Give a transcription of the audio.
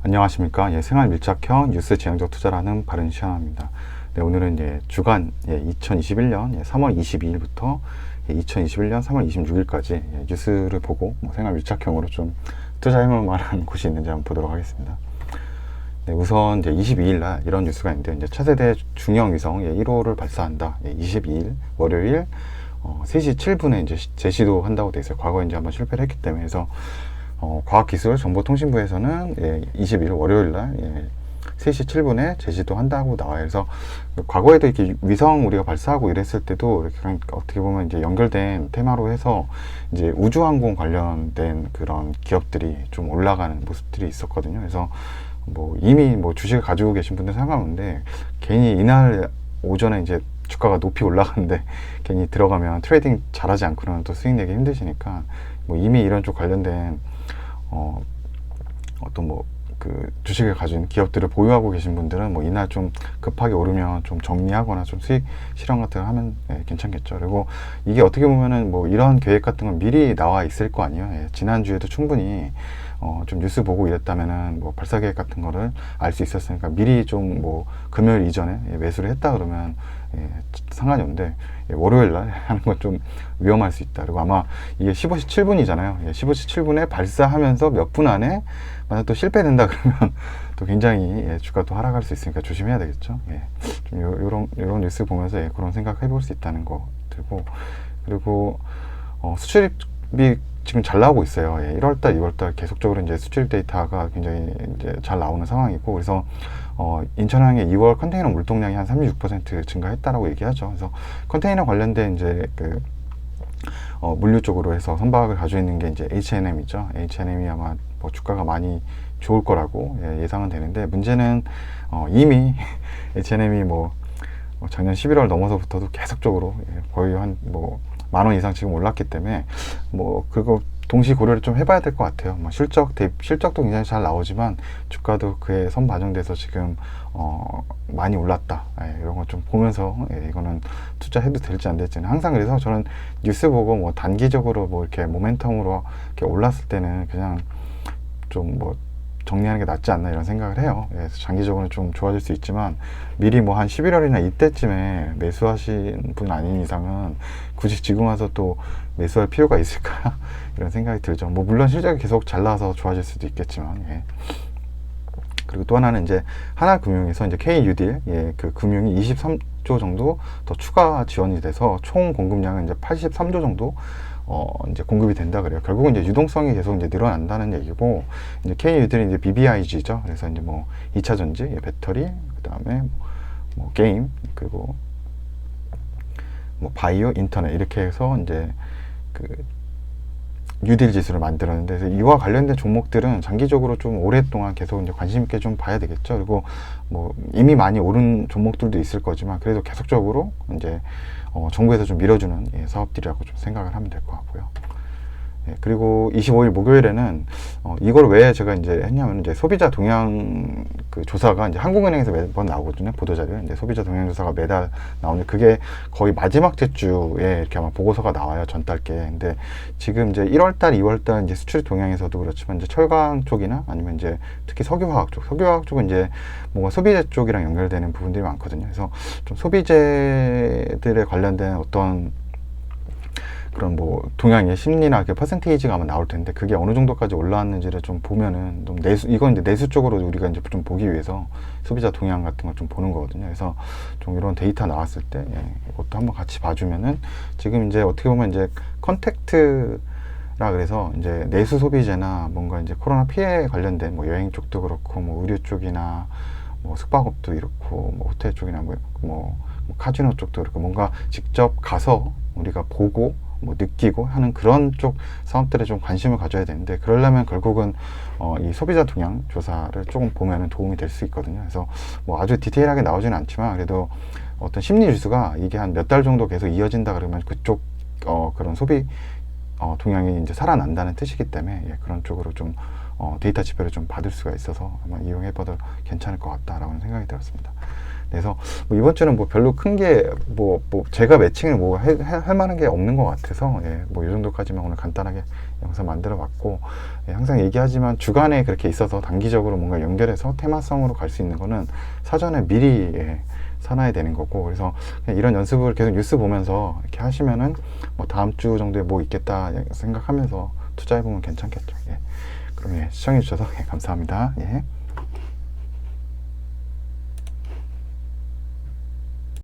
안녕하십니까. 생활 밀착형 뉴스 지향적 투자라는 바른 시간입니다. 네, 오늘은 주간 2021년 3월 22일부터 2021년 3월 26일까지 뉴스를 보고 생활 밀착형으로 좀 투자해볼 만한 곳이 있는지 한번 보도록 하겠습니다. 네, 우선 이제 22일 날 이런 뉴스가 있는데, 이제 차세대 중형 위성 1호를 발사한다. 22일 월요일 3시 7분에 이제 재시도 한다고 돼 있어요. 과거에 이제 한번 실패를 했기 때문에. 그래서 과학기술정보통신부에서는 20일 월요일날 3시 7분에 제시도 한다고 나와요. 그래서 과거에도 이렇게 위성 우리가 발사하고 이랬을 때도 이렇게 어떻게 보면 이제 연결된 테마로 해서 이제 우주항공 관련된 그런 기업들이 좀 올라가는 모습들이 있었거든요. 그래서 이미 주식을 가지고 계신 분들 상관없는데, 괜히 이날 오전에 이제 주가가 높이 올라가는데 괜히 들어가면 트레이딩 잘하지 않고는 또 수익 내기 힘드시니까, 이미 이런 쪽 관련된 어떤 그 주식을 가진 기업들을 보유하고 계신 분들은 이날 좀 급하게 오르면 좀 정리하거나 좀 수익 실현 같은 거 하면 괜찮겠죠. 그리고 이게 어떻게 보면은 이런 계획 같은 건 미리 나와 있을 거 아니에요. 지난주에도 충분히 좀 뉴스 보고 이랬다면은 발사 계획 같은 거를 알 수 있었으니까 미리 좀 금요일 이전에 매수를 했다 그러면 상관이 없는데, 월요일 날 하는 건 좀 위험할 수 있다. 그리고 아마 이게 15시 7분이잖아요. 15시 7분에 발사하면서 몇 분 안에 만약 또 실패된다 그러면 또 굉장히 주가 또 하락할 수 있으니까 조심해야 되겠죠. 좀 요런 뉴스 보면서 그런 생각 해볼 수 있다는 거 들고, 그리고 수출입이 지금 잘 나오고 있어요. 1월달, 2월달 계속적으로 이제 수출 데이터가 굉장히 이제 잘 나오는 상황이고, 그래서 인천항의 2월 컨테이너 물동량이 한 36% 증가했다라고 얘기하죠. 그래서 컨테이너 관련된 이제 물류 쪽으로 해서 선박을 가지고 있는 게 이제 H&M이죠. H&M이 아마 주가가 많이 좋을 거라고 예상은 되는데, 문제는 이미 H&M이 작년 11월 넘어서부터도 계속적으로 거의 한 10,000원 이상 지금 올랐기 때문에 그거 동시 고려를 좀 해봐야 될 것 같아요. 실적도 굉장히 잘 나오지만 주가도 그에 선반영돼서 지금 많이 올랐다. 이런 거 좀 보면서 이거는 투자해도 될지 안 될지는, 항상 그래서 저는 뉴스 보고 단기적으로 이렇게 모멘텀으로 이렇게 올랐을 때는 그냥 좀 정리하는 게 낫지 않나 이런 생각을 해요. 그래서 장기적으로는 좀 좋아질 수 있지만, 미리 한 11월이나 이때쯤에 매수하신 분 아닌 이상은 굳이 지금 와서 또 매수할 필요가 있을까 이런 생각이 들죠. 물론 실적이 계속 잘 나와서 좋아질 수도 있겠지만. 그리고 또 하나는 이제 하나금융에서 이제 KU딜 그 금융이 23조 정도 더 추가 지원이 돼서 총 공급량은 이제 83조 정도 이제 공급이 된다 그래요. 결국은 이제 유동성이 계속 이제 늘어난다는 얘기고, 이제 KU들이 이제 BBIG죠. 그래서 이제 2차 전지, 배터리, 그 다음에 게임, 그리고 바이오, 인터넷 이렇게 해서 이제 그 뉴딜 지수를 만들었는데, 그래서 이와 관련된 종목들은 장기적으로 좀 오랫동안 계속 이제 관심 있게 좀 봐야 되겠죠. 그리고 이미 많이 오른 종목들도 있을 거지만, 그래도 계속적으로 이제 정부에서 좀 밀어주는 사업들이라고 좀 생각을 하면 될 것 같고요. 그리고 25일 목요일에는 이걸 왜 제가 이제 했냐면, 이제 소비자 동향 그 조사가 이제 한국은행에서 매번 나오거든요. 보도자료. 이제 소비자 동향 조사가 매달 나오는데, 그게 거의 마지막 주에 이렇게 아마 보고서가 나와요. 전달께. 근데 지금 이제 1월달, 2월달 이제 수출 동향에서도 그렇지만, 이제 철강 쪽이나 아니면 이제 특히 석유화학 쪽은 이제 뭔가 소비재 쪽이랑 연결되는 부분들이 많거든요. 그래서 좀 소비재들에 관련된 어떤 그런 동향의 심리나 그 퍼센테이지가 아마 나올 텐데, 그게 어느 정도까지 올라왔는지를 좀 보면은 좀 이건 이제 내수 쪽으로 우리가 이제 좀 보기 위해서 소비자 동향 같은 걸 좀 보는 거거든요. 그래서 좀 이런 데이터 나왔을 때 이것도 한번 같이 봐주면은, 지금 이제 어떻게 보면 이제 컨택트라 그래서 이제 내수 소비재나 뭔가 이제 코로나 피해 관련된 여행 쪽도 그렇고 의류 쪽이나 숙박업도 이렇고 호텔 쪽이나 카지노 쪽도 그렇고, 뭔가 직접 가서 우리가 보고 느끼고 하는 그런 쪽 사업들에 좀 관심을 가져야 되는데, 그러려면 결국은 이 소비자 동향 조사를 조금 보면은 도움이 될 수 있거든요. 그래서 아주 디테일하게 나오지는 않지만, 그래도 어떤 심리 지수가 이게 한 몇 달 정도 계속 이어진다 그러면 그쪽 그런 소비 동향이 이제 살아난다는 뜻이기 때문에, 그런 쪽으로 좀 데이터 지표를 좀 받을 수가 있어서 아마 이용해봐도 괜찮을 것 같다라고 생각이 들었습니다. 그래서 뭐 이번 주는 뭐 별로 큰 게 뭐 제가 매칭을 뭐 할 만한 게 없는 것 같아서 예, 뭐 이 정도까지만 오늘 간단하게 영상 만들어 봤고, 예, 항상 얘기하지만 주간에 그렇게 있어서 단기적으로 뭔가 연결해서 테마성으로 갈 수 있는 거는 사전에 미리 예, 사놔야 되는 거고, 그래서 그냥 이런 연습을 계속 뉴스 보면서 이렇게 하시면은 뭐 다음 주 정도에 뭐 있겠다 생각하면서 투자해 보면 괜찮겠죠. 예. 그럼 예, 시청해 주셔서 예, 감사합니다. 예.